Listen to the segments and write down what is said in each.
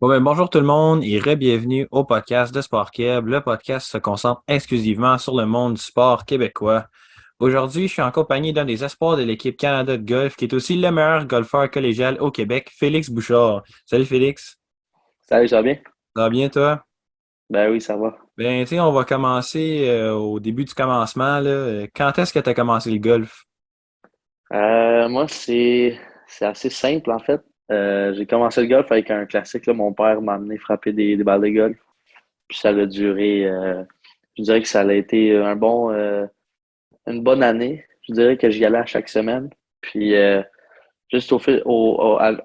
Bonjour tout le monde et re-bienvenue au podcast de Sport Québec. Le podcast se concentre exclusivement sur le monde du sport québécois. Aujourd'hui, je suis en compagnie d'un des espoirs de l'équipe Canada de golf, qui est aussi le meilleur golfeur collégial au Québec, Félix Bouchard. Salut Félix, Salut, ça va bien? ça va bien toi? Ben oui, ça va. Ben, tu sais, on va commencer au début du commencement, là. Quand est-ce que tu as commencé le golf? Moi, c'est assez simple, en fait. J'ai commencé le golf avec un classique, là. Mon père m'a amené frapper des balles de golf. Puis ça a duré, je dirais que ça a été une bonne année. Je dirais que j'y allais à chaque semaine. Puis juste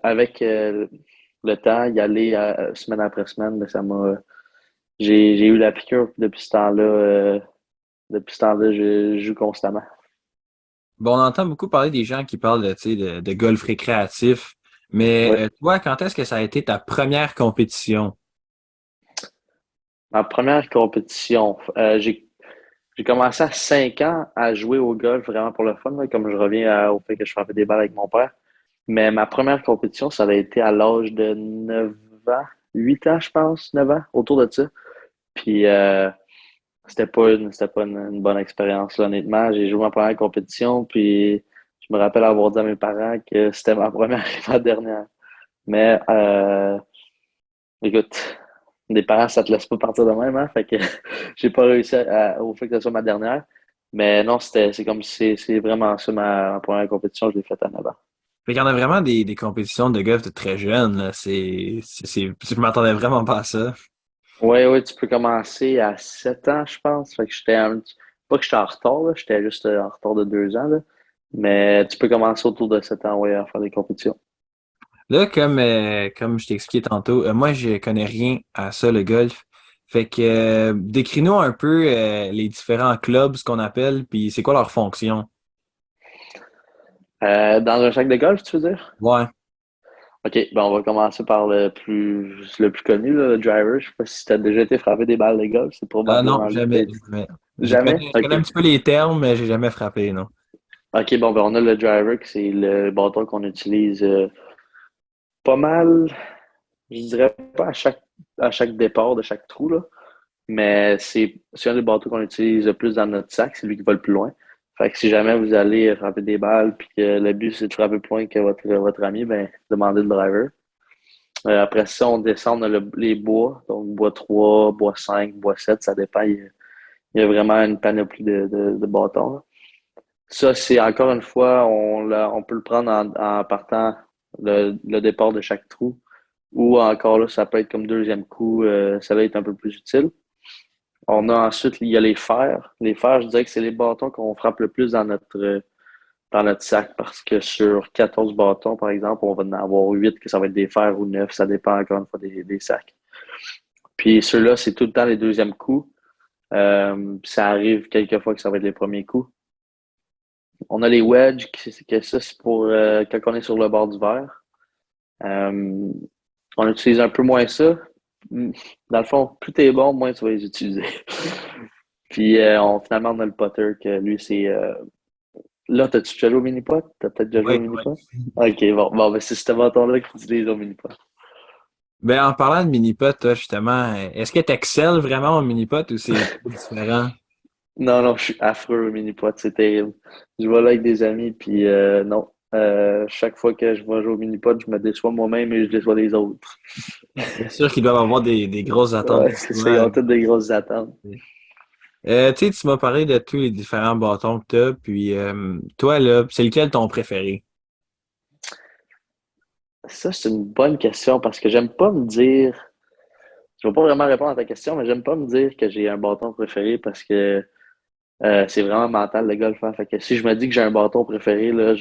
avec le temps, y aller semaine après semaine, ben, j'ai eu la piqûre. Depuis ce temps-là, je joue constamment. Bon, on entend beaucoup parler des gens qui parlent de, tu sais, de golf récréatif, mais Ouais. toi, quand est-ce que ça a été ta première compétition? Ma première compétition, j'ai commencé à 5 ans à jouer au golf vraiment pour le fun, là, comme je reviens au fait que je frappais des balles avec mon père. Mais ma première compétition, ça a été à l'âge de 9 ans, 8 ans, je pense, 9 ans, autour de ça. Puis c'était pas une bonne expérience, là, honnêtement. J'ai joué ma première compétition, puis je me rappelle avoir dit à mes parents que c'était ma première et ma dernière. Mais écoute, des parents, ça te laisse pas partir de même, hein? Fait que j'ai pas réussi au fait que ce soit ma dernière. Mais non, c'est comme si c'est vraiment ça ma première compétition, je l'ai faite à 9 ans. Fait qu'il y en a vraiment des compétitions de golf de très jeunes, là. Je m'attendais vraiment pas à ça. Oui, oui, tu peux commencer à 7 ans, je pense. Fait que pas que j'étais en retard, là, j'étais juste en retard de 2 ans, là. Mais tu peux commencer autour de 7 ans, ouais, à faire des compétitions. Là, comme je t'ai expliqué tantôt, moi, je connais rien à ça, le golf. Fait que, décris-nous un peu les différents clubs, ce qu'on appelle, puis c'est quoi leur fonction? Dans un sac de golf, tu veux dire? Ouais. OK, ben on va commencer par le plus connu, là, le driver. Je sais pas si tu as déjà été frappé des balles de golf, c'est Non, probablement lui jamais, peut-être. jamais. Jamais? Je OK. connais un petit peu les termes, mais j'ai jamais frappé, non. OK, bon, ben on a le driver, qui c'est le bâton qu'on utilise pas mal, je dirais pas à chaque départ de chaque trou, là, mais c'est un des bâtons qu'on utilise le plus dans notre sac, c'est lui qui va le plus loin. Fait que si jamais vous allez frapper des balles puis que le but c'est de frapper plus loin que votre ami, ben demandez le driver. Après ça, on descend dans les bois, donc bois 3 bois 5 bois 7 ça dépend. Il y a vraiment une panoplie de bâtons, là. Ça, c'est encore une fois, on peut le prendre en partant le départ de chaque trou. Ou encore là, ça peut être comme deuxième coup, ça va être un peu plus utile. On a ensuite, il y a les fers. Les fers, je dirais que c'est les bâtons qu'on frappe le plus dans notre sac parce que sur 14 bâtons, par exemple, on va en avoir 8 que ça va être des fers ou 9. Ça dépend encore une fois des sacs. Puis ceux-là, c'est tout le temps les deuxièmes coups. Ça arrive quelquefois que ça va être les premiers coups. On a les wedges, que ça, c'est pour quand on est sur le bord du verre. Euh, on utilise un peu moins ça. Dans le fond, plus t'es bon, moins tu vas les utiliser. Puis finalement, on a le putter que lui, c'est. Là, t'as-tu déjà joué au mini-pot? T'as peut-être déjà joué au Oui, oui. mini-pot? Ok, bon, ben, c'est ce bâton-là qu'il utilise au mini-pot. Ben, en parlant de mini-pot, toi, justement, est-ce que tu excelles vraiment au mini-pot ou c'est différent? Non, non, je suis affreux au mini-pot, c'est terrible. Je vais là avec des amis, puis non. Chaque fois que je vais jouer au mini-pot, je me déçois moi-même et je déçois les autres. C'est sûr qu'ils doivent avoir des grosses attentes Ouais, pour c'est ça, ils toi. ont toutes des grosses attentes. Tu sais, tu m'as parlé de tous les différents bâtons que tu as, puis toi, là, c'est lequel ton préféré? Ça, c'est une bonne question parce que j'aime pas me dire. Je vais pas vraiment répondre à ta question, mais j'aime pas me dire que j'ai un bâton préféré parce que c'est vraiment mental le golf, hein. Fait que si je me dis que j'ai un bâton préféré, là,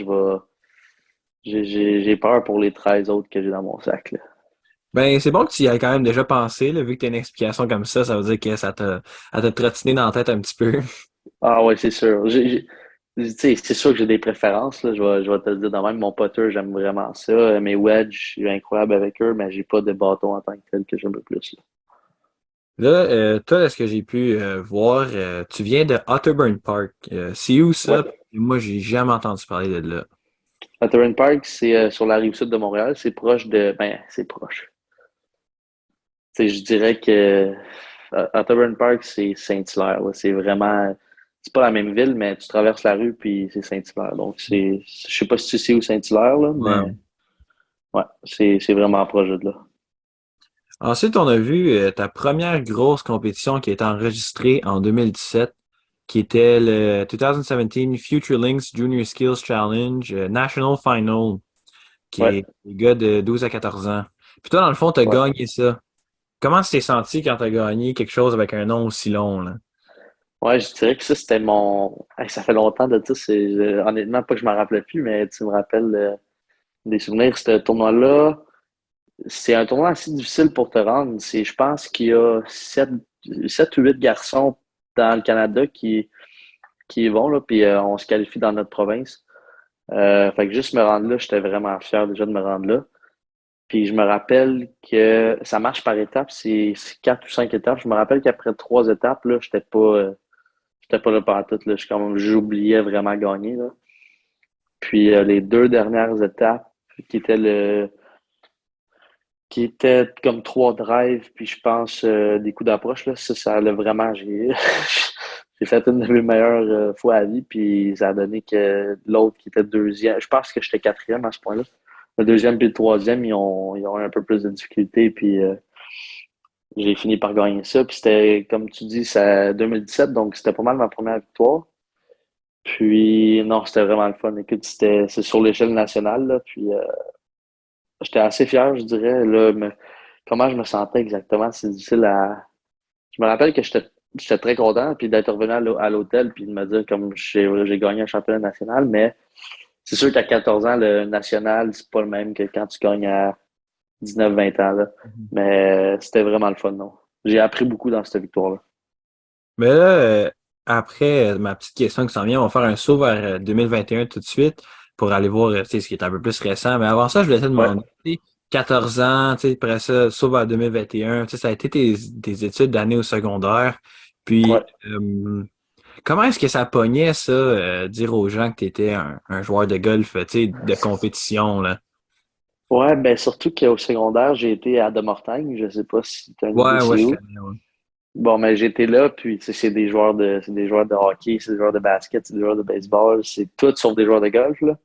j'ai peur pour les 13 autres que j'ai dans mon sac, là. Ben, c'est bon que tu y aies quand même déjà pensé, là, vu que tu as une explication comme ça veut dire que ça t'a trottiné dans la tête un petit peu. Ah ouais, c'est sûr. Tu sais, c'est sûr que j'ai des préférences, là. Je vais te le dire de même. Mon putter, j'aime vraiment ça. Mes wedges, je suis incroyable avec eux, mais j'ai pas de bâton en tant que tel que j'aime le plus, là. Là, toi, est-ce que j'ai pu voir, tu viens de Otterburn Park. C'est où ça? Ouais. Moi, j'ai jamais entendu parler de là. At Park, c'est sur la rive sud de Montréal. C'est proche de. Ben, c'est proche. sais, je dirais que Otterburn Park, c'est Saint-Hilaire, là. C'est vraiment, c'est pas la même ville, mais tu traverses la rue puis c'est Saint-Hilaire. Donc, je sais pas si tu sais où Saint-Hilaire, là, mais Ouais. ouais, c'est vraiment proche de là. Ensuite, on a vu ta première grosse compétition qui a été enregistrée en 2017, qui était le 2017 Future Links Junior Skills Challenge National Final, qui Ouais, est les gars de 12 à 14 ans. Puis toi, dans le fond, tu as ouais. gagné ça. Comment tu t'es senti quand tu as gagné quelque chose avec un nom aussi long, là? Ouais, je dirais que ça, c'était mon. Hey, ça fait longtemps de ça. Honnêtement, pas que je m'en rappelais plus, mais tu me rappelles des souvenirs. Ce tournoi-là, c'est un tournoi assez difficile pour te rendre. Je pense qu'il y a 7 ou 8 garçons dans le Canada qui y vont, là, puis on se qualifie dans notre province. Fait que juste me rendre là, j'étais vraiment fier déjà de me rendre là. Puis je me rappelle que ça marche par étapes, c'est 4 ou 5 étapes. Je me rappelle qu'après 3 étapes, là, j'étais pas là pantoute, là. J'oubliais vraiment gagner, là. Puis les 2 dernières étapes, qui étaient le qui étaient comme 3 drives, puis je pense des coups d'approche, là, ça allait vraiment. J'ai fait une de mes meilleures fois à vie, puis ça a donné que l'autre qui était deuxième, je pense que j'étais quatrième à ce point-là. Le deuxième puis le troisième, ils ont eu un peu plus de difficultés, puis j'ai fini par gagner ça. Puis c'était, comme tu dis, c'est 2017, donc c'était pas mal ma première victoire. Puis non, c'était vraiment le fun. Écoute, c'est sur l'échelle nationale, là, puis j'étais assez fier, je dirais. Là, comment je me sentais exactement, c'est difficile à. Je me rappelle que j'étais très content puis d'être revenu à l'hôtel puis de me dire comme j'ai gagné un championnat national, mais c'est sûr qu'à 14 ans, le national, c'est pas le même que quand tu gagnes à 19 20 ans. Là. Mais c'était vraiment le fun, non? J'ai appris beaucoup dans cette victoire-là. Mais là, après ma petite question qui s'en vient, on va faire un saut vers 2021 tout de suite pour aller voir tu sais, ce qui est un peu plus récent. Mais avant ça, je voulais te Ouais. demander, tu sais, 14 ans, tu sais, après ça, saut vers 2021, tu sais, ça a été tes études d'année au secondaire. Puis, Ouais. comment est-ce que ça pognait, ça, dire aux gens que tu étais un joueur de golf, tu sais, de compétition, là? Ouais, ben surtout qu'au secondaire, j'ai été à Demortagne. Je sais pas si tu as une idée Ouais, ouais, c'est je où. connais, ouais. Bon, mais j'étais là, puis tu sais, c'est des joueurs de hockey, c'est des joueurs de basket, c'est des joueurs de baseball, c'est tout sauf des joueurs de golf, là.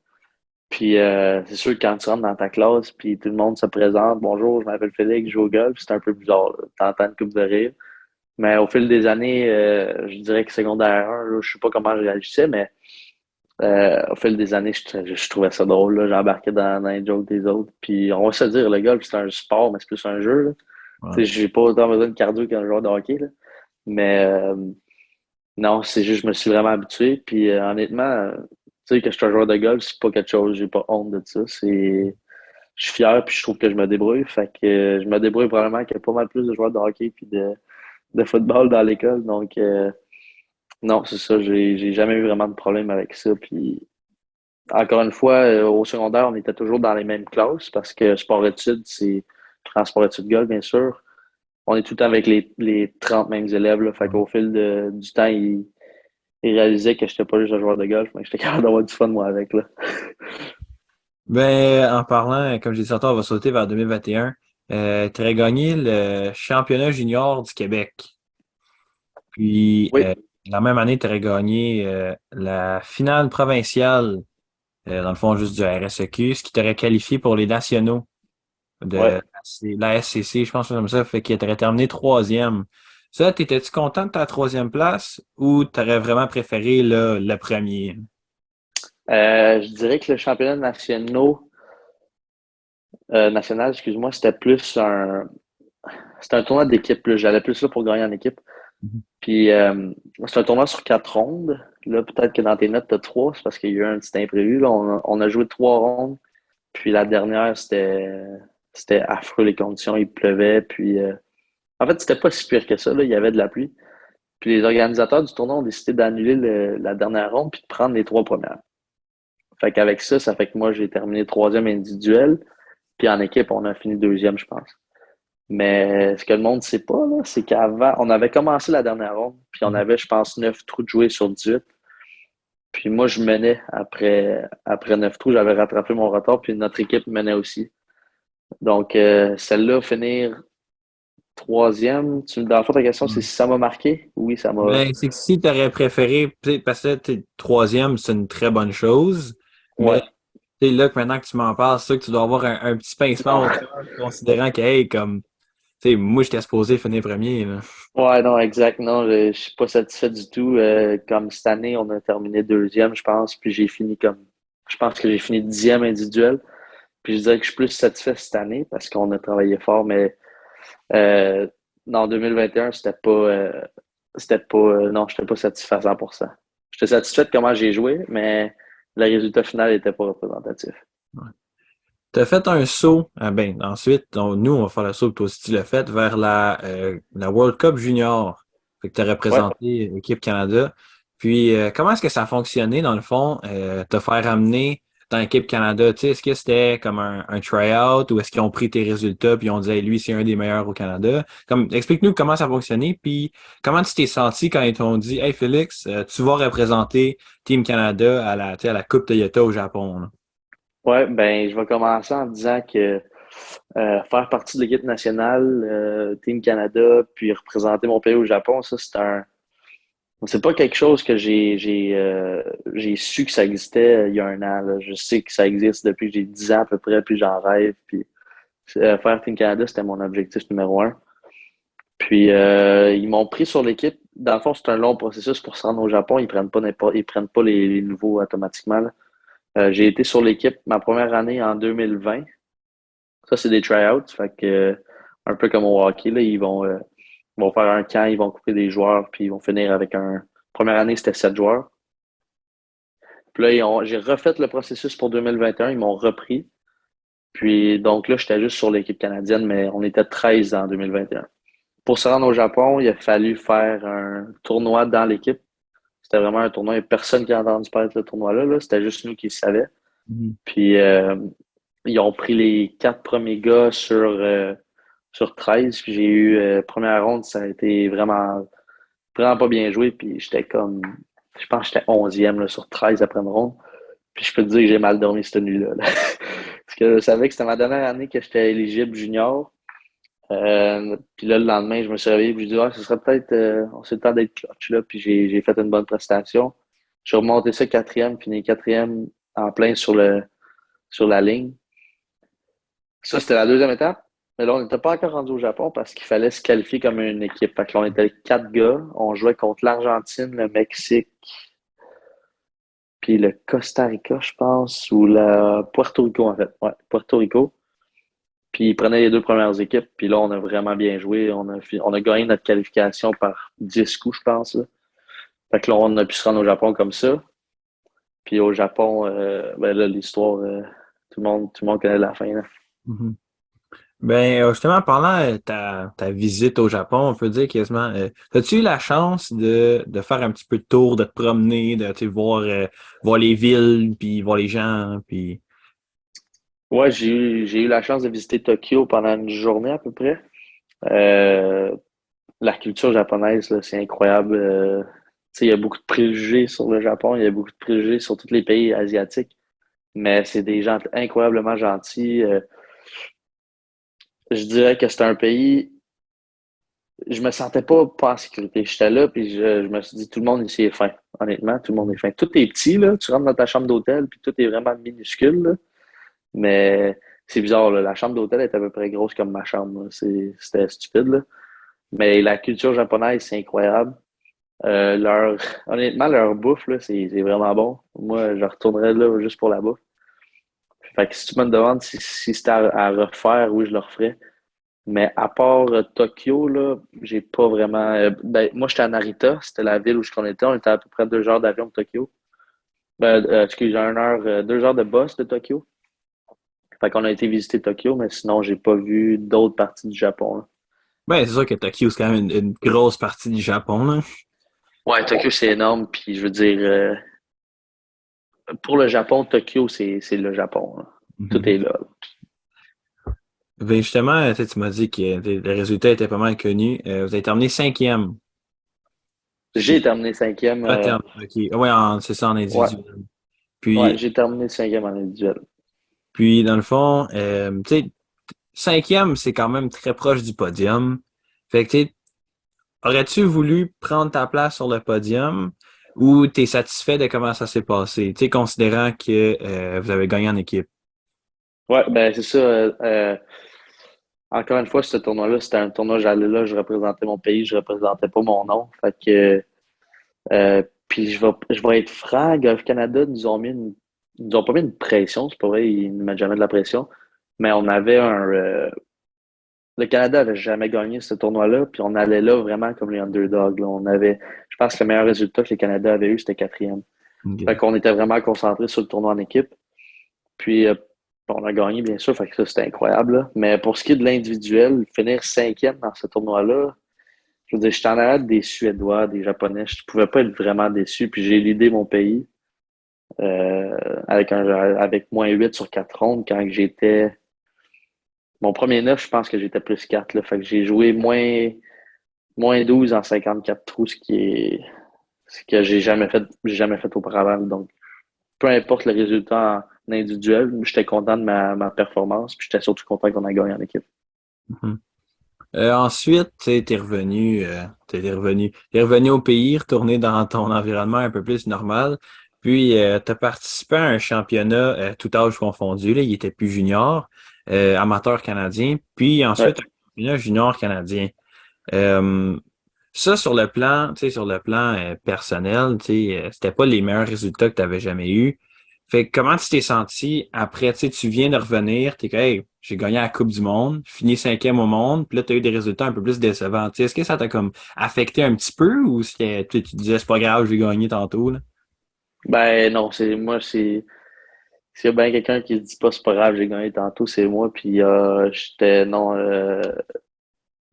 Puis c'est sûr que quand tu rentres dans ta classe, puis tout le monde se présente, bonjour, je m'appelle Félix, je joue au golf, c'est un peu bizarre, là. T'entends une coupe de rire. Mais au fil des années, je dirais que secondaire 1, là, je sais pas comment je réagissais, mais au fil des années, je trouvais ça drôle, là. J'embarquais dans les jokes des autres. Puis on va se dire, le golf, c'est un sport, mais c'est plus un jeu, là. Ouais. Tu sais, j'ai pas autant besoin de cardio qu'un joueur de hockey, là. Mais non, c'est juste, je me suis vraiment habitué. Puis honnêtement, tu sais, que je suis un joueur de golf, c'est pas quelque chose, j'ai pas honte de ça. Je suis fier, puis je trouve que je me débrouille. Fait que je me débrouille probablement qu'il y a pas mal plus de joueurs de hockey puis de football dans l'école. Donc, non, c'est ça, j'ai jamais eu vraiment de problème avec ça. Puis, encore une fois, au secondaire, on était toujours dans les mêmes classes parce que sport-études, c'est sport-études golf, bien sûr. On est tout le temps avec les 30 mêmes élèves. Là. Fait qu'au fil du temps, ils réalisaient que j'étais pas juste un joueur de golf, mais que j'étais capable d'avoir du fun, moi, avec. Là. Ben, en parlant, comme j'ai dit tantôt, on va sauter vers 2021. Tu aurais gagné le championnat junior du Québec. Puis, Oui, la même année, tu aurais gagné la finale provinciale, dans le fond, juste du RSEQ, ce qui t'aurait qualifié pour les nationaux ouais. de la SCC, je pense que c'est comme ça, fait qu'il t'aurait terminé troisième. Ça, t'étais-tu content de ta troisième place ou t'aurais vraiment préféré là, le premier? Je dirais que le championnat national, excuse-moi, c'était un tournoi d'équipe. Là. J'allais plus là pour gagner en équipe. Mhm. Puis c'est un tournoi sur 4 rondes. Là, peut-être que dans tes notes, tu as trois, c'est parce qu'il y a eu un petit imprévu. Là. On a joué 3 rondes. Puis la dernière, c'était affreux les conditions. Il pleuvait. Puis en fait, c'était pas si pire que ça. Là. Il y avait de la pluie. Puis les organisateurs du tournoi ont décidé d'annuler la dernière ronde puis de prendre les 3 premières. Fait qu'avec ça, ça fait que moi, j'ai terminé troisième individuel. Puis en équipe, on a fini deuxième, je pense. Mais ce que le monde ne sait pas, là, c'est qu'avant, on avait commencé la dernière ronde, puis on avait, je pense, 9 trous de jouer sur 18. Puis moi, je menais après 9 trous, j'avais rattrapé mon retard, puis notre équipe menait aussi. Donc, celle-là, finir troisième. Dans le fond, ta question, c'est si ça m'a marqué? Oui, ça m'a. Ben, c'est que si tu aurais préféré, tu sais, parce que t'es troisième, c'est une très bonne chose, mais Ouais. tu sais, là, que maintenant que tu m'en parles, c'est sûr que tu dois avoir un petit pincement Non. au cœur, considérant que, hey, comme, tu sais, moi, j'étais supposé finir premier, là. Ouais, non, exact. Non, je suis pas satisfait du tout. Comme cette année, on a terminé deuxième, je pense, puis j'ai fini comme. Je pense que j'ai fini dixième individuel. Puis je dirais que je suis plus satisfait cette année parce qu'on a travaillé fort, mais euh, en 2021, non, j'étais pas satisfait à 100%. J'étais satisfait de comment j'ai joué, mais le résultat final n'était pas représentatif. Tu as fait un saut, ben, ensuite, nous, on va faire le saut que toi aussi tu l'as fait, vers la World Cup Junior. Fait que tu as Ouais. représenté l'équipe Canada. Puis, comment est-ce que ça a fonctionné, dans le fond, te faire amener dans l'équipe Canada? Tu sais, est-ce que c'était comme un try-out ou est-ce qu'ils ont pris tes résultats puis ils ont dit, hey, lui, c'est un des meilleurs au Canada? Comme, explique-nous comment ça a fonctionné, puis comment tu t'es senti quand ils t'ont dit, hey, Félix, tu vas représenter Team Canada tu sais, à la Coupe Toyota au Japon, là. Ouais, ben, je vais commencer en disant que faire partie de l'équipe nationale, Team Canada, puis représenter mon pays au Japon, ça, c'est pas quelque chose que j'ai su que ça existait il y a un an, là. Je sais que ça existe depuis que j'ai 10 ans à peu près, puis j'en rêve. Puis faire Team Canada, c'était mon objectif numéro un. Puis ils m'ont pris sur l'équipe. Dans le fond, c'est un long processus pour se rendre au Japon. Ils prennent pas les nouveaux automatiquement, là. J'ai été sur l'équipe ma première année en 2020. Ça, c'est des tryouts. Fait que, un peu comme au hockey, là, ils vont faire un camp, ils vont couper des joueurs, puis ils vont finir avec un. Première année, c'était 7 joueurs. Puis là, j'ai refait le processus pour 2021. Ils m'ont repris. Puis donc là, j'étais juste sur l'équipe canadienne, mais on était 13 en 2021. Pour se rendre au Japon, il a fallu faire un tournoi dans l'équipe. C'était vraiment un tournoi. Il n'y a personne qui a entendu parler de ce tournoi-là, là. C'était juste nous qui le savions. Mhm. Puis ils ont pris les 4 premiers gars sur 13. Puis j'ai eu première ronde, ça a été vraiment, vraiment pas bien joué. Puis j'étais comme, je pense que j'étais 11e là, sur 13 après une ronde. Puis je peux te dire que j'ai mal dormi cette nuit-là, là. Parce que je savais que c'était ma dernière année que j'étais éligible junior. Puis là, le lendemain, je me suis réveillé et je me suis dit, ah, ce serait peut-être, on sait le temps d'être clutch, là. Puis j'ai fait une bonne prestation. Je suis remonté ça quatrième, fini quatrième en plein sur la ligne. Ça, c'était la deuxième étape. Mais là, on n'était pas encore rendu au Japon parce qu'il fallait se qualifier comme une équipe. Fait que là, on était 4 gars. On jouait contre l'Argentine, le Mexique, puis le Costa Rica, je pense, ou la Puerto Rico, en fait. Ouais, Puerto Rico. Puis ils prenaient les 2 premières équipes. Puis là, on a vraiment bien joué. On a gagné notre qualification par 10 coups, je pense, là. Fait que là, on a pu se rendre au Japon comme ça. Puis au Japon, ben là, l'histoire, tout le monde connaît la fin, là. Mhm. Ben, justement, pendant ta visite au Japon, on peut dire quasiment, as-tu eu la chance de faire un petit peu de tour, de te promener, de tu sais, voir les villes, puis voir les gens, puis... Ouais, j'ai eu la chance de visiter Tokyo pendant une journée à peu près. Euh, la culture japonaise, là, c'est incroyable. Tu sais, il y a beaucoup de préjugés sur le Japon, il y a beaucoup de préjugés sur tous les pays asiatiques, mais c'est des gens incroyablement gentils. Je dirais que c'est un pays, je me sentais pas en sécurité. J'étais là, puis je me suis dit, tout le monde ici est fin. Honnêtement, tout le monde est fin. Tout est petit, là. Tu rentres dans ta chambre d'hôtel, puis tout est vraiment minuscule, là. Mais c'est bizarre, là. La chambre d'hôtel est à peu près grosse comme ma chambre, là. C'était stupide, là. Mais la culture japonaise, c'est incroyable. Honnêtement, leur bouffe, là, c'est vraiment bon. Moi, je retournerais là juste pour la bouffe. Fait que si tu me demandes si c'était à refaire, oui, je le referais. Mais à part Tokyo, là, j'ai pas vraiment. Ben, moi, j'étais à Narita, c'était la ville où on était. On était à peu près 2 heures d'avion de Tokyo. Excuse, 1 heure, 2 heures de bus de Tokyo. Fait qu'on a été visiter Tokyo, mais sinon, j'ai pas vu d'autres parties du Japon, là. Ben, c'est sûr que Tokyo, c'est quand même une grosse partie du Japon, là. Ouais, Tokyo, c'est énorme. Puis je veux dire, pour le Japon, Tokyo, c'est le Japon, là. Tout Mhm. est là. Ben, justement, tu m'as dit que les résultats étaient pas mal connus. Vous avez terminé cinquième. J'ai terminé cinquième. OK. Ah ouais, c'est ça en Ouais, individuel. ouais, Puis, j'ai terminé cinquième en individuel. puis dans le fond, tu sais, cinquième, c'est quand même très proche du podium. Fait que, tu sais, aurais-tu voulu prendre ta place sur le podium ou t'es satisfait de comment ça s'est passé? Tu sais, considérant que vous avez gagné en équipe. Ouais, ben c'est ça. Encore une fois, ce tournoi-là, c'était un tournoi, j'allais là, je représentais mon pays, je représentais pas mon nom. Fait que puis je vais être franc, Golf Canada ils nous ont pas mis une pression, c'est pas vrai, ils ne mettent jamais de la pression. Mais on avait le Canada avait jamais gagné ce tournoi-là, puis on allait là vraiment comme les underdogs, là. Je pense que le meilleur résultat que le Canada avait eu, c'était quatrième. Fait OK. qu'on était vraiment concentrés sur le tournoi en équipe. Puis on a gagné, bien sûr, fait que ça, c'était incroyable, là. Mais pour ce qui est de l'individuel, finir cinquième dans ce tournoi-là, je veux dire, j'étais en arrière des Suédois, des Japonais. Je pouvais pas être vraiment déçu. Puis j'ai l'idée mon pays avec -8 sur 4 rondes quand j'étais. Mon premier 9, je pense que j'étais +4. Là. Fait que j'ai joué -12 en 54 trous, ce que j'ai jamais fait auparavant. Donc, peu importe le résultat en individuel, j'étais content de ma performance. Puis j'étais surtout content qu'on a gagné en équipe. Mhm. Ensuite, tu sais, t'es revenu au pays, retourné dans ton environnement un peu plus normal. Puis, tu as participé à un championnat tout âge confondu. Là, il était plus junior, amateur canadien. Puis Ouais. ensuite, un championnat junior canadien. Euh, Ça, sur le plan personnel, tu sais, c'était pas les meilleurs résultats que tu avais jamais eus. Fait que comment tu t'es senti après, tu sais, tu viens de revenir, t'es comme, hey, j'ai gagné la Coupe du Monde, fini cinquième au monde, puis là, tu as eu des résultats un peu plus décevants. Tu sais, est-ce que ça t'a comme affecté un petit peu ou tu disais, c'est pas grave, j'ai gagné tantôt, là? Ben non, s'il y a bien quelqu'un qui se dit pas c'est pas grave, j'ai gagné tantôt, c'est moi. Puis j'étais non.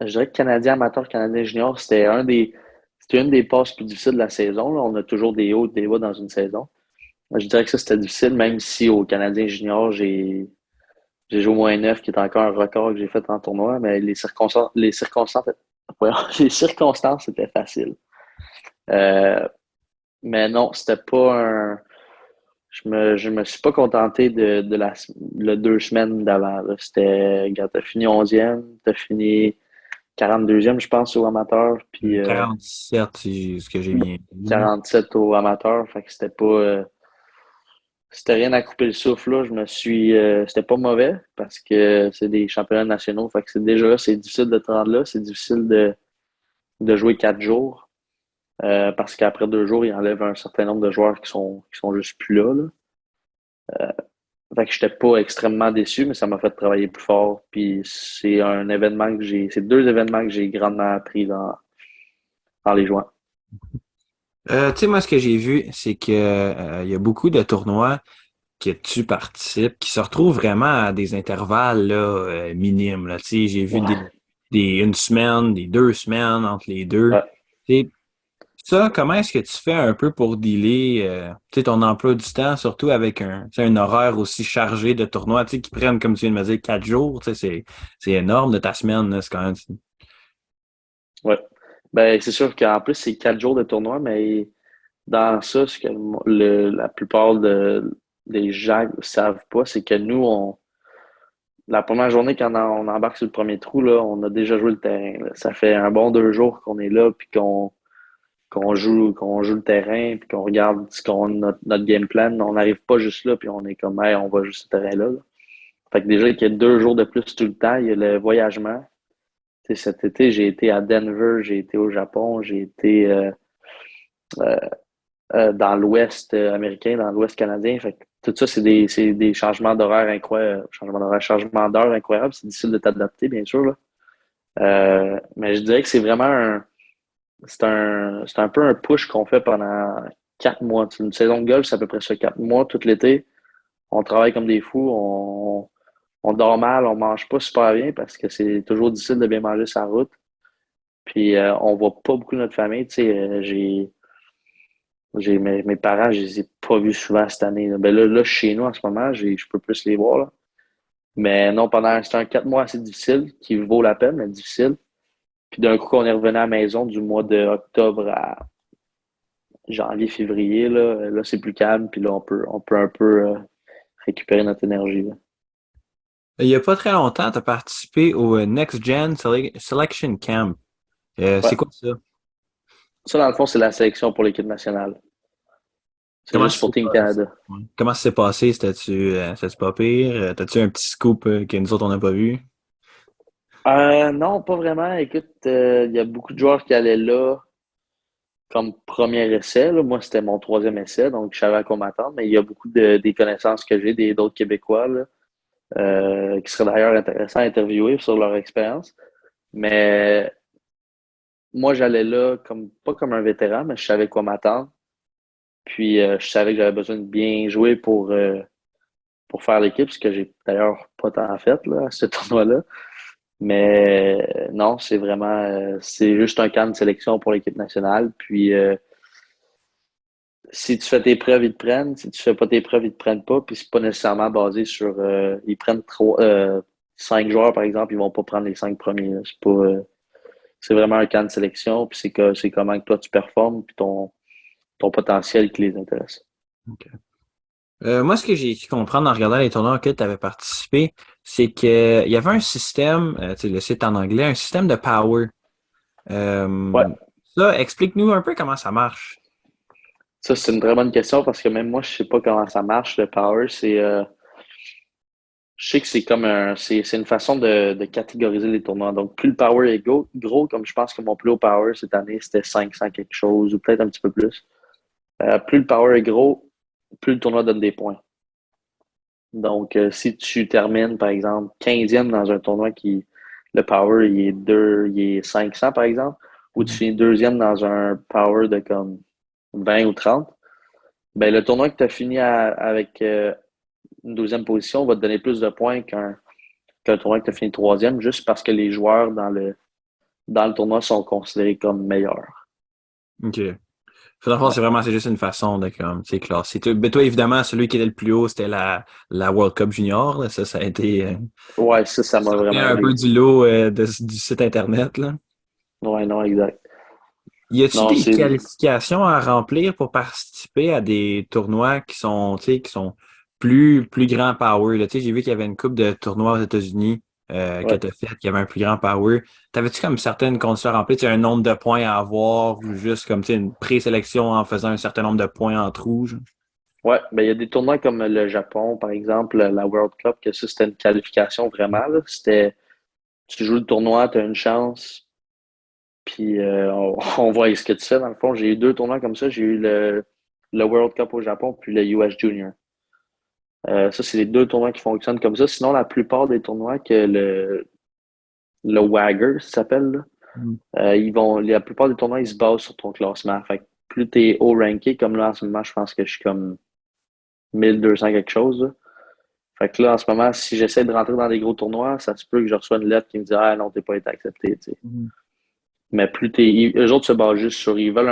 Je dirais que Canadien amateur, Canadien junior, c'était une des passes plus difficiles de la saison, là. On a toujours des hauts et des bas dans une saison. Je dirais que ça, c'était difficile, même si au Canadien junior, j'ai joué -9, qui est encore un record que j'ai fait en tournoi, mais ouais, les circonstances étaient faciles. Euh, mais non, c'était pas un. Je me suis pas contenté de le 2 semaines d'avant, là. C'était, regarde, t'as fini 11e, t'as fini 42e, je pense, au amateur, puis 47, c'est ce que j'ai bien vu, là. 47 au amateur. Fait que c'était rien à couper le souffle, là. C'était pas mauvais parce que c'est des championnats nationaux. Fait que c'est difficile de te rendre là. C'est difficile de jouer 4 jours. Parce qu'après 2 jours, ils enlèvent un certain nombre de joueurs qui sont juste plus là, là. Fait que j'étais pas extrêmement déçu, mais ça m'a fait travailler plus fort. Puis c'est 2 événements que j'ai grandement appris dans les joints. Tu sais, moi, ce que j'ai vu, c'est que il y a beaucoup de tournois que tu participes qui se retrouvent vraiment à des intervalles là, minimes. Là. Tu sais, j'ai vu Ouais. une semaine, des 2 semaines entre les deux. Ouais. Tu sais, ça, comment est-ce que tu fais un peu pour dealer tu sais, ton emploi du temps, surtout avec tu sais, un horaire aussi chargé de tournois, tu sais, qui prennent, comme tu viens de me dire, 4 jours, tu sais, c'est énorme de ta semaine, là, c'est quand même. Ouais. Ben, c'est sûr qu'en plus, c'est 4 jours de tournoi, mais dans ça, ce que la plupart des gens ne savent pas, c'est que nous, la première journée, quand on embarque sur le premier trou, là, on a déjà joué le terrain, là. Ça fait un bon 2 jours qu'on est là, puis qu'on joue le terrain, puis qu'on regarde notre game plan. On n'arrive pas juste là, puis on est comme, hey, on va juste ce terrain-là, là. Fait que déjà, qu'il y a 2 jours de plus tout le temps, il y a le voyagement. Tu sais, cet été, j'ai été à Denver, j'ai été au Japon, j'ai été euh, dans l'Ouest américain, dans l'Ouest canadien. Fait que tout ça, c'est des changements d'horaire incroyables, changements d'heure incroyables. C'est difficile de t'adapter, bien sûr, là. Mais je dirais que c'est un peu un push qu'on fait pendant 4 mois. Une saison de golf, c'est à peu près ça, 4 mois, tout l'été. On travaille comme des fous, on dort mal, on mange pas super bien parce que c'est toujours difficile de bien manger sa route. Puis on voit pas beaucoup notre famille. Tu sais, j'ai mes parents, je les ai pas vus souvent cette année, là. Ben là, chez nous en ce moment, je peux plus les voir, là. Mais non, c'était un 4 mois assez difficile, qui vaut la peine, mais difficile. Puis d'un coup, on est revenu à la maison du mois de octobre à janvier, février, là c'est plus calme, puis là, on peut un peu récupérer notre énergie, là. Il y a pas très longtemps, tu as participé au Next Gen Selection Camp. Ouais. C'est quoi ça? Ça, dans le fond, c'est la sélection pour l'équipe nationale. C'est Comment juste ça pour s'est Team passé? Canada. Ouais. Comment ça s'est passé? C'était-tu pas pire? T'as-tu un petit scoop que nous autres, on n'a pas vu? Non, pas vraiment. Écoute, il y a beaucoup de joueurs qui allaient là comme premier essai. Là. Moi, c'était mon troisième essai, donc je savais à quoi m'attendre. Mais il y a beaucoup des connaissances que j'ai, d'autres Québécois, là, qui seraient d'ailleurs intéressants à interviewer sur leur expérience. Mais moi, j'allais là comme pas comme un vétéran, mais je savais quoi m'attendre. Puis je savais que j'avais besoin de bien jouer pour faire l'équipe, ce que j'ai d'ailleurs pas tant fait là, à ce tournoi-là. Mais non, c'est vraiment c'est juste un camp de sélection pour l'équipe nationale. Puis si tu fais tes preuves, ils te prennent. Si tu fais pas tes preuves, ils te prennent pas. Puis c'est pas nécessairement basé sur ils prennent cinq joueurs, par exemple, ils vont pas prendre les cinq premiers. Là. C'est pas c'est vraiment un camp de sélection, puis c'est comment que toi tu performes, puis ton potentiel qui les intéresse. OK. Moi, ce que j'ai pu comprendre en regardant les tournois auxquels tu avais participé, c'est qu'il y avait un système, tu sais, le site en anglais, un système de power. Ouais, Euh, Ça, explique-nous un peu comment ça marche. ça c'est une très bonne question parce que même moi je sais pas comment ça marche le power. Je sais que c'est comme c'est une façon de catégoriser les tournois. Donc plus le power est gros, comme je pense que mon plus haut power cette année c'était 500 quelque chose ou peut-être un petit peu plus. Plus le power est gros, plus le tournoi donne des points. Donc, si tu termines, par exemple, 15e dans un tournoi qui, le power, il est 500, par exemple, ou tu Mhm. finis deuxième dans un power de comme 20 ou 30, ben, le tournoi que tu as fini avec une deuxième position va te donner plus de points qu'un tournoi que tu as fini troisième, juste parce que les joueurs dans le tournoi sont considérés comme meilleurs. OK. Dans le fond, Ouais, c'est juste une façon de comme, c'est classer. Mais toi, évidemment, celui qui était le plus haut, c'était la World Cup Junior. Là. Ça a été ouais ça m'a sorti vraiment un peu aidé. du lot du site Internet, là. Ouais, non, exact. Y a-tu Non, des c'est qualifications à remplir pour participer à des tournois qui sont, tu sais, qui sont plus grand power, là? Tu sais, j'ai vu qu'il y avait une coupe de tournois aux États-Unis que ouais. tu as fait, qui avait un plus grand power. T'avais-tu comme certaines conditions à remplir, tu sais, un nombre de points à avoir ou juste comme, tu sais, une présélection en faisant un certain nombre de points en rouge? Ouais, ben il y a des tournois comme le Japon, par exemple, la World Cup, que ça, c'était une qualification vraiment. Là. C'était tu joues le tournoi, tu as une chance, puis on voit ce que tu fais. Dans le fond, j'ai eu deux tournois comme ça. J'ai eu le World Cup au Japon, puis le US Junior. Ça, c'est les deux tournois qui fonctionnent comme ça. Sinon, la plupart des tournois que le WAGR, ça s'appelle, là, Mm. la plupart des tournois, ils se basent sur ton classement. Fait que plus tu es haut ranké, comme là, en ce moment, je pense que je suis comme 1200 quelque chose. Là. Fait que là, en ce moment, si j'essaie de rentrer dans des gros tournois, ça se peut que je reçois une lettre qui me dit ah non, t'es pas été accepté. Tu sais. Mhm. Mais eux autres se basent juste sur. Ils veulent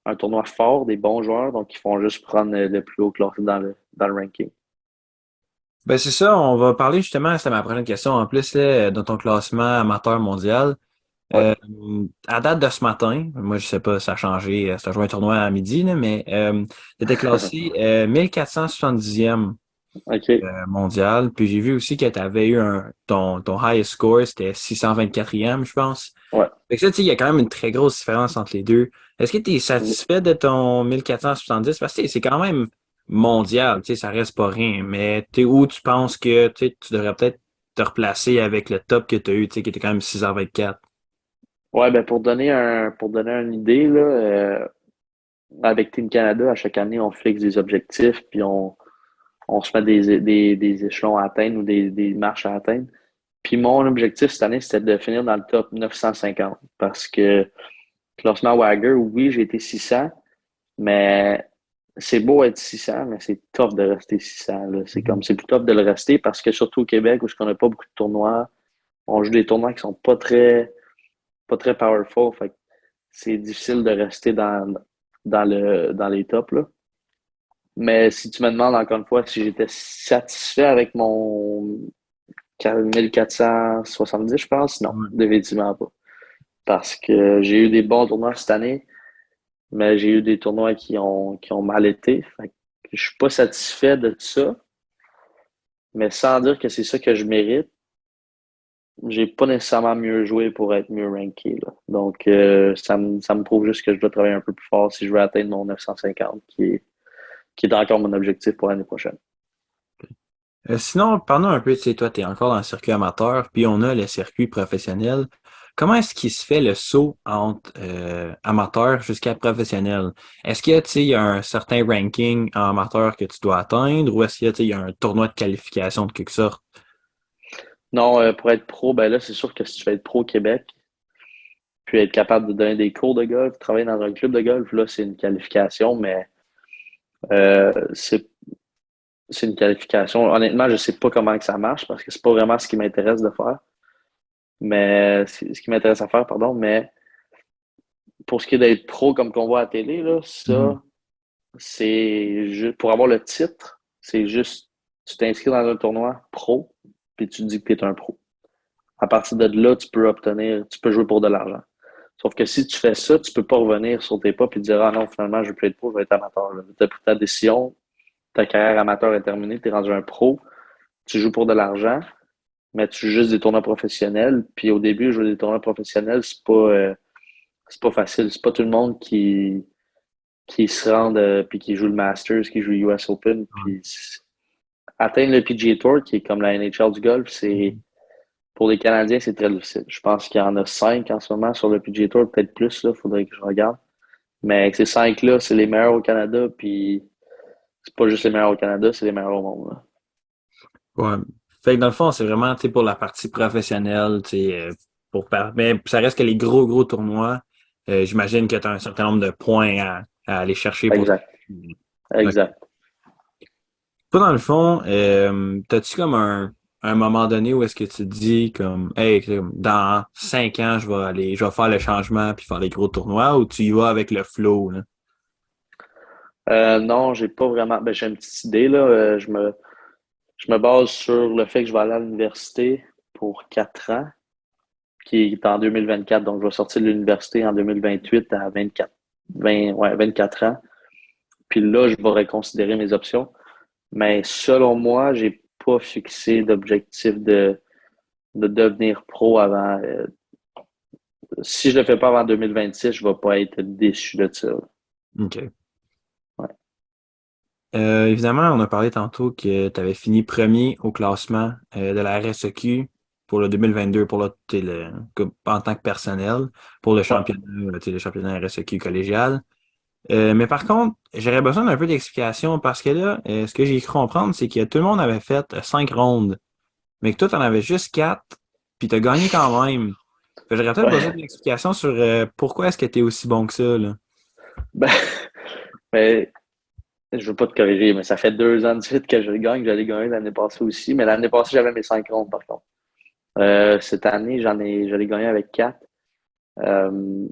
un tournoi fort, des bons joueurs, donc ils font juste prendre le plus haut classé dans le ranking. Ben c'est ça, on va parler justement, c'était ma prochaine question en plus, là, de ton classement amateur mondial. Ouais. À date de ce matin, moi je sais pas, ça a changé, ça a joué un tournoi à midi, là, mais tu étais classé 1470e OK. mondial. Puis j'ai vu aussi que tu avais eu ton highest score, c'était 624e, je pense. Ouais. Fait que ça, tu sais, il y a quand même une très grosse différence entre les deux. Est-ce que tu es satisfait de ton 1470? Parce que c'est quand même mondial, tu sais, ça reste pas rien. Mais t'es où tu penses que tu devrais peut-être te replacer avec le top que tu as eu, tu sais, qui était quand même 624. Ouais, ben pour donner une idée, là, avec Team Canada, à chaque année, on fixe des objectifs, puis on se met des échelons à atteindre ou des marches à atteindre. Puis mon objectif cette année, c'était de finir dans le top 950 parce que classement Wagger, oui, j'ai été 600, mais c'est beau être 600, mais c'est top de rester 600. Là. Mhm. C'est plus top de le rester parce que surtout au Québec, où on n'a pas beaucoup de tournois, on joue des tournois qui sont pas très powerful. Fait que c'est difficile de rester dans les tops. Là. Mais si tu me demandes encore une fois si j'étais satisfait avec mon 1470, je pense, non, Ouais. définitivement pas. Parce que j'ai eu des bons tournois cette année, mais j'ai eu des tournois qui ont mal été. Fait que je suis pas satisfait de ça, mais sans dire que c'est ça que je mérite. j'ai pas nécessairement mieux joué pour être mieux ranké, là. Donc, ça me prouve juste que je dois travailler un peu plus fort si je veux atteindre mon 950, qui est encore mon objectif pour l'année prochaine. Sinon, parlons un peu, tu sais, toi, tu es encore dans le circuit amateur, puis on a le circuit professionnel. Comment est-ce qu'il se fait le saut entre amateur jusqu'à professionnel? Est-ce que, tu sais, il y a un certain ranking en amateur que tu dois atteindre ou est-ce que, tu sais, il y a un tournoi de qualification de quelque sorte? Non, pour être pro, ben là, c'est sûr que si tu veux être pro au Québec, puis être capable de donner des cours de golf, travailler dans un club de golf, là, c'est une qualification, mais euh, c'est c'est une qualification. Honnêtement, je sais pas comment que ça marche parce que c'est pas vraiment ce qui m'intéresse de faire. Mais ce qui m'intéresse à faire, pardon, mais pour ce qui est d'être pro comme qu'on voit à la télé, là, Mhm. ça, c'est juste pour avoir le titre, c'est juste tu t'inscris dans un tournoi pro, puis tu dis que tu es un pro. À partir de là, tu peux jouer pour de l'argent. Sauf que si tu fais ça, tu peux pas revenir sur tes pas et dire ah non, finalement, je veux plus être pro, je vais être amateur. Tu as pris ta décision, ta carrière amateur est terminée, tu es rendu un pro, tu joues pour de l'argent, mais tu joues juste des tournois professionnels. Puis au début, jouer des tournois professionnels, c'est pas facile. C'est pas tout le monde qui se rend puis qui joue le Masters, qui joue US Open. Puis atteindre le PGA Tour, qui est comme la NHL du golf, c'est pour les Canadiens, c'est très difficile. Je pense qu'il y en a 5 en ce moment sur le PGA Tour, peut-être plus, là, faudrait que je regarde. Mais avec ces 5-là, c'est les meilleurs au Canada, puis c'est pas juste les meilleurs au Canada, c'est les meilleurs au monde, là. Ouais. Fait que dans le fond, c'est vraiment, tu sais, pour la partie professionnelle, tu sais, mais ça reste que les gros tournois, j'imagine que tu as un certain nombre de points à aller chercher pour. Exact. Ok. Exact. Toi, dans le fond, t'as-tu comme un moment donné où est-ce que tu te dis comme hey, comme, dans 5 ans, je vais faire le changement puis faire les gros tournois ou tu y vas avec le flow, là? Non, j'ai pas vraiment. Ben, j'ai une petite idée, là. Je me base sur le fait que je vais aller à l'université pour 4 ans, qui est en 2024. Donc, je vais sortir de l'université en 2028 à 24 ans. Puis là, je vais reconsidérer mes options. Mais selon moi, j'ai pas fixé d'objectif de devenir pro avant. Si je le fais pas avant 2026, je vais pas être déçu de ça. OK. Ouais. Évidemment, on a parlé tantôt que tu avais fini premier au classement de la RSEQ pour le 2022 pour en tant que personnel pour le Ouais. championnat, le championnat RSEQ collégial. Mais par contre, j'aurais besoin d'un peu d'explication parce que là, ce que j'ai cru comprendre, c'est que tout le monde avait fait 5 rondes, mais que toi, tu en avais juste 4, puis tu as gagné quand même. Fait que j'aurais peut-être besoin Ouais. d'une explication sur pourquoi est-ce que tu es aussi bon que ça, là. Ben, mais je veux pas te corriger, mais ça fait 2 ans de suite que je gagne. J'allais gagner l'année passée aussi. Mais l'année passée, j'avais mes 5 rondes, par contre. Cette année, j'allais gagner avec 4. Euh,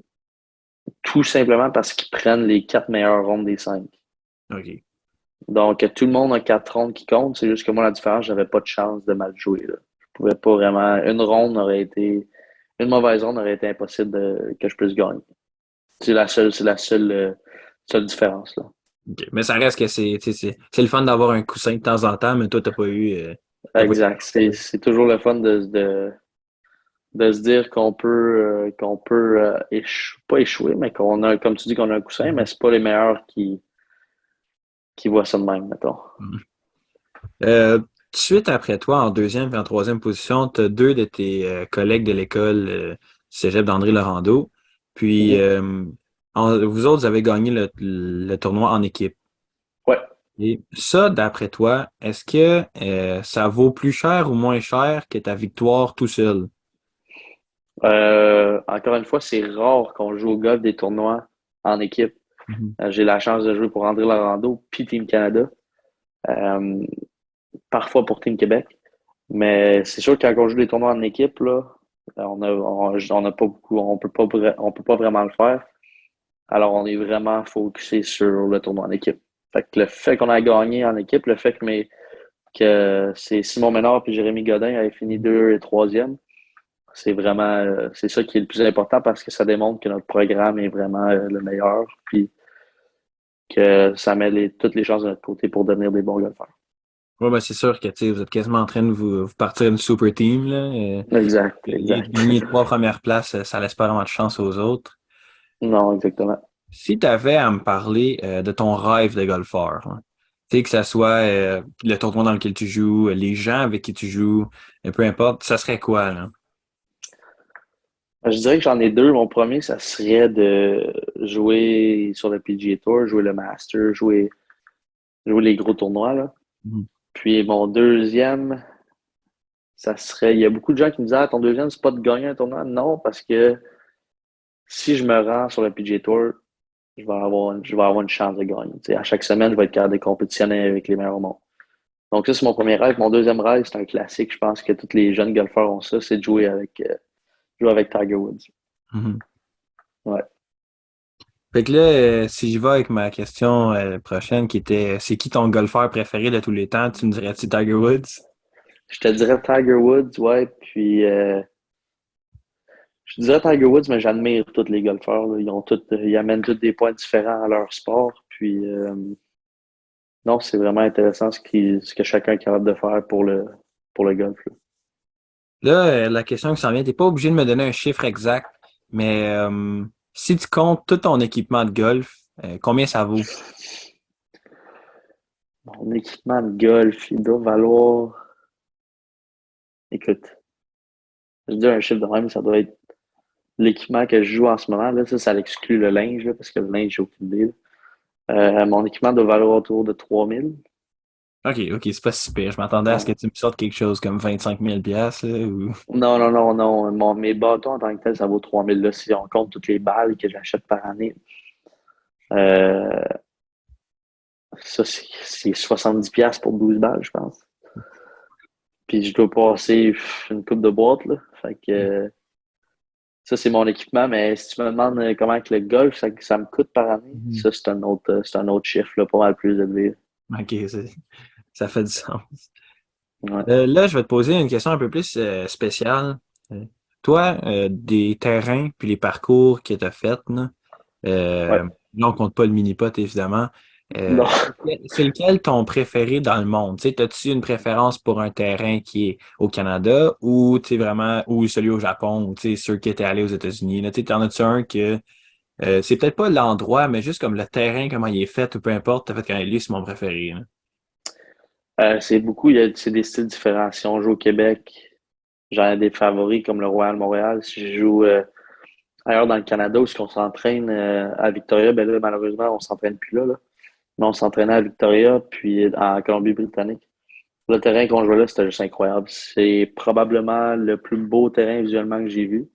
Tout simplement parce qu'ils prennent les 4 meilleures rondes des 5. OK. Donc, tout le monde a 4 rondes qui comptent. C'est juste que moi, la différence, j'avais pas de chance de mal jouer, là. Je pouvais pas vraiment. Une mauvaise ronde aurait été impossible que je puisse gagner. C'est la seule différence, là. OK. Mais ça reste que c'est le fun d'avoir un coussin de temps en temps, mais toi, t'as pas Exact. eu. C'est toujours le fun de se dire qu'on peut pas échouer, mais qu'on a, comme tu dis, qu'on a un coussin, mais c'est pas les meilleurs qui voient ça de même, mettons. Tout de suite après toi, en deuxième et en troisième position, tu as deux de tes collègues de l'école Cégep d'André Laurando. Puis, Mhm. vous autres, vous avez gagné le tournoi en équipe. Ouais. Et ça, d'après toi, est-ce que ça vaut plus cher ou moins cher que ta victoire tout seul? Encore une fois, c'est rare qu'on joue au golf des tournois en équipe. Mhm. J'ai la chance de jouer pour André Laurando puis Team Canada, euh, parfois pour Team Québec. Mais c'est sûr que quand on joue des tournois en équipe, là, on a pas beaucoup, on peut pas vraiment le faire. Alors, on est vraiment focusé sur le tournoi en équipe. Fait que le fait qu'on a gagné en équipe, le fait que c'est Simon Ménard et Jérémy Godin avaient fini 2 et 3e, c'est ça qui est le plus important parce que ça démontre que notre programme est vraiment le meilleur, puis que ça met toutes les chances de notre côté pour devenir des bons golfeurs. Ouais, ben c'est sûr que vous êtes quasiment en train de vous partir une super team. Là. Exact, exact. Gagner 3 premières places, ça laisse pas vraiment de chance aux autres. Non, exactement. Si tu avais à me parler de ton rêve de golfeur, hein, tu sais, que ça soit le tournoi dans lequel tu joues, les gens avec qui tu joues, peu importe, ça serait quoi, là? Je dirais que j'en ai deux. Mon premier, ça serait de jouer sur le PGA Tour, jouer le Master, jouer les gros tournois, là. Mhm. Puis mon deuxième, ça serait. Il y a beaucoup de gens qui me disent, ah, ton deuxième, c'est pas de gagner un tournoi. Non, parce que si je me rends sur le PGA Tour, je vais avoir une chance de gagner. Tu sais, à chaque semaine, je vais être capable de compétitionner avec les meilleurs au monde. Donc, ça, c'est mon premier rêve. Mon deuxième rêve, c'est un classique. Je pense que tous les jeunes golfeurs ont ça, c'est de jouer avec Tiger Woods. Mhm. Ouais. Fait que là, si j'y vais avec ma question prochaine qui était c'est qui ton golfeur préféré de tous les temps, tu me dirais-tu Tiger Woods? Je te dirais Tiger Woods, ouais. Puis, je dirais Tiger Woods, mais j'admire tous les golfeurs, là. Ils amènent tous des points différents à leur sport. Puis, non, c'est vraiment intéressant ce que chacun est capable de faire pour le golf, là. Là, la question qui s'en vient, t'es pas obligé de me donner un chiffre exact, mais si tu comptes tout ton équipement de golf, combien ça vaut? Mon équipement de golf, il doit valoir. Écoute, je dis un chiffre de même, ça doit être l'équipement que je joue en ce moment. Là, ça l'exclut le linge, là, parce que le linge, j'ai aucune idée, là. Mon équipement doit valoir autour de 3000. OK, c'est pas si pire. Je m'attendais à ce que Ouais. tu me sortes quelque chose comme 25 000 piastres, là, ou... Non, non, non, non. Mes bâtons en tant que tel, ça vaut 3000 là, si on compte toutes les balles que j'achète par année. Euh, Ça, c'est 70$ pour 12 balles, je pense. Puis je dois passer une coupe de boîte, là. Fait que ça, c'est mon équipement. Mais si tu me demandes comment que le golf, ça me coûte par année, Mhm. ça, c'est un autre chiffre, là, pas mal plus élevé. OK, ça fait du sens. Ouais. Là, je vais te poser une question un peu plus spéciale. Euh, Toi, des terrains puis les parcours que tu as faits, là, Ouais. là, on compte pas le mini-pot, évidemment. Non. C'est lequel ton préféré dans le monde? Tu sais, as-tu une préférence pour un terrain qui est au Canada ou tu sais, vraiment ou celui au Japon ou tu sais, ceux qui étaient allés aux États-Unis? Là, tu sais, t'en as-tu un que c'est peut-être pas l'endroit, mais juste comme le terrain, comment il est fait ou peu importe, t'as fait quand lui, c'est mon préféré. Là. C'est des styles différents. Si on joue au Québec, j'en ai des favoris comme le Royal Montréal. Si je joue ailleurs dans le Canada où on s'entraîne à Victoria, ben là, malheureusement, on s'entraîne plus là. Mais on s'entraînait à Victoria, puis en Colombie-Britannique. Le terrain qu'on jouait là, c'était juste incroyable. C'est probablement le plus beau terrain visuellement que j'ai vu.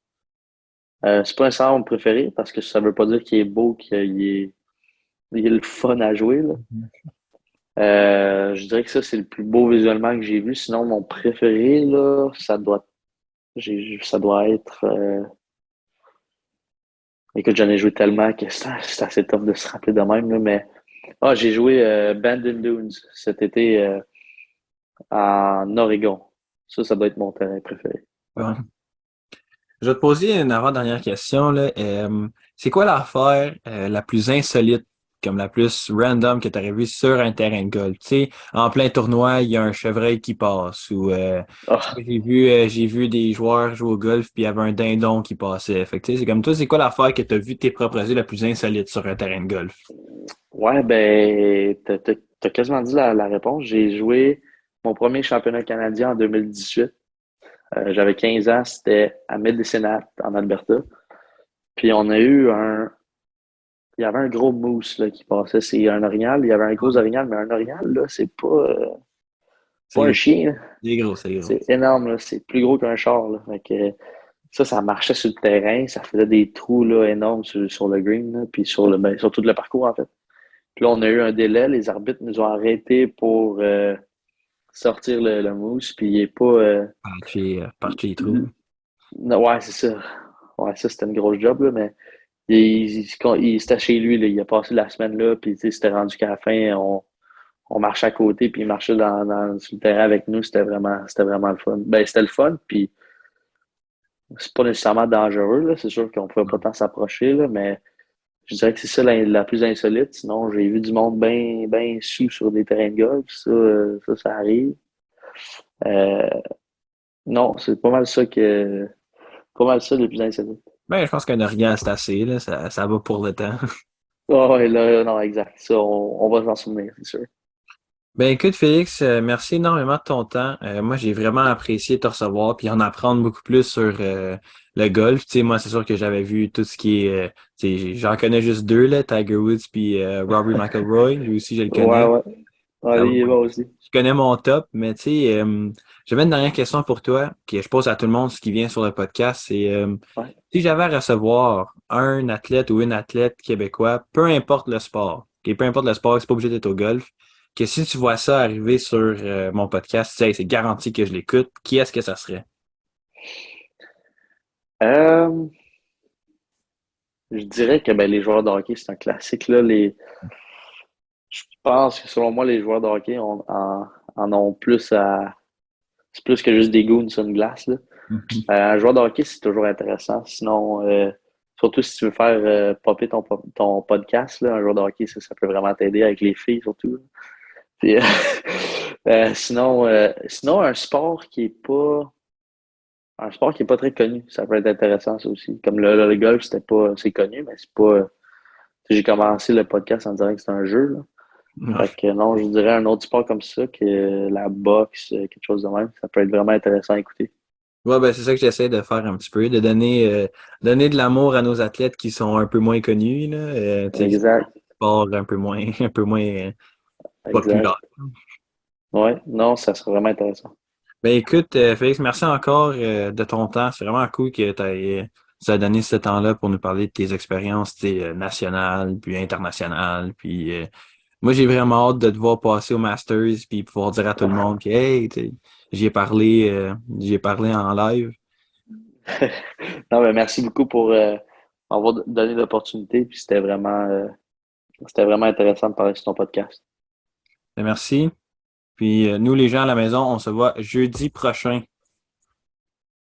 C'est pas nécessairement mon préféré parce que ça veut pas dire qu'il est beau, il est le fun à jouer, là. Je dirais que ça, c'est le plus beau visuellement que j'ai vu. Sinon, mon préféré, là, ça doit être. Écoute, j'en ai joué tellement que c'est assez tough de se rappeler de même, là, mais. Ah, j'ai joué Bandon Dunes cet été en Oregon. Ça doit être mon terrain préféré. Ouais. Ouais. Je vais te poser une avant-dernière question, là. C'est quoi l'affaire la plus insolite, comme la plus random que tu aurais vue sur un terrain de golf? Tu sais, en plein tournoi, il y a un chevreuil qui passe. Ou tu sais, Ah, j'ai vu des joueurs jouer au golf puis il y avait un dindon qui passait. Fait que, tu sais, c'est comme toi, c'est quoi l'affaire que tu as vu de tes propres yeux la plus insolite sur un terrain de golf? ouais, ben, t'as quasiment dit la réponse. J'ai joué mon premier championnat canadien en 2018. J'avais 15 ans, c'était à Medicine en Alberta. Puis il y avait un gros mousse là, qui passait. C'est un orignal. Il y avait un gros orignal, mais un orignal, là, c'est pas un C'est chien, là. c'est gros, c'est gros. C'est énorme, là. C'est plus gros qu'un char, là. Fait que ça marchait sur le terrain. Ça faisait des trous là, énormes sur le green, là, puis sur tout le parcours, en fait. Puis là, on a eu un délai. Les arbitres nous ont arrêtés pour sortir le mousse. Puis il est pas. Par chez les trous. Non, ouais, c'est ça. Ouais, ça, c'était une grosse job, là, mais c'était chez lui. Là, il a passé la semaine là. Puis tu sais, c'était rendu qu'à la fin, on marchait à côté. Puis il marchait sur le terrain avec nous. C'était vraiment le fun. Ben, c'était le fun. Puis c'est pas nécessairement dangereux. Là. C'est sûr qu'on pouvait pas tant s'approcher, là, mais Je dirais que c'est ça la plus insolite. Sinon, j'ai vu du monde bien ben sous sur des terrains de golf. Ça arrive. Euh, non, c'est pas mal ça le plus insolite. Ben, je pense qu'un orgasme, c'est assez, là. Ça va pour le temps. Oh, ouais, là, non, exact. Ça, on va s'en souvenir, c'est sûr. Ben écoute Félix, merci énormément de ton temps. Moi, j'ai vraiment apprécié te recevoir puis en apprendre beaucoup plus sur le golf. Tu sais, moi, c'est sûr que j'avais vu tout ce qui est, tu sais, j'en connais juste deux là, Tiger Woods puis Rory McIlroy. Lui aussi, je le Ouais, connais. ouais. Ouais, Ça va. il est bon aussi. Je connais mon top, mais tu sais, j'avais une dernière question pour toi que je pose à tout le monde ce qui vient sur le podcast. C'est Ouais. si j'avais à recevoir un athlète ou une athlète québécois, peu importe le sport, ok, peu importe le sport, c'est pas obligé d'être au golf, que si tu vois ça arriver sur mon podcast, tu sais, c'est garanti que je l'écoute, qui est-ce que ça serait? Euh, je dirais que ben, les joueurs de hockey, c'est un classique. Là. Je pense que selon moi, les joueurs de hockey en ont plus à. C'est plus que juste des goons sur une glace. Là. Mhm. Un joueur de hockey, c'est toujours intéressant. Sinon, surtout si tu veux faire popper ton podcast, là, un joueur de hockey, ça peut vraiment t'aider avec les filles, surtout. Là. Puis, sinon, un sport qui est pas très connu, ça peut être intéressant, ça aussi. Comme le golf, c'est connu, mais c'est pas. J'ai commencé le podcast en disant que c'est un jeu, là. Fait que non, je dirais un autre sport comme ça que la boxe, quelque chose de même. Ça peut être vraiment intéressant à écouter. Ouais, ben c'est ça que j'essaie de faire un petit peu, de donner de l'amour à nos athlètes qui sont un peu moins connus, là, tu sais, Exact, sport un peu moins, un peu moins populaire. exact. Ouais, non, ça serait vraiment intéressant. Ben écoute, Félix, merci encore de ton temps. C'est vraiment cool que tu as donné ce temps-là pour nous parler de tes expériences, tu sais, nationales, puis internationales. Puis moi, j'ai vraiment hâte de te voir passer au Masters, puis pouvoir dire à tout le monde que hey, tu sais, j'y ai parlé en live. Non, mais merci beaucoup pour m'avoir donné l'opportunité. Puis c'était vraiment intéressant de parler sur ton podcast. Ben, merci. Puis nous, les gens à la maison, on se voit jeudi prochain.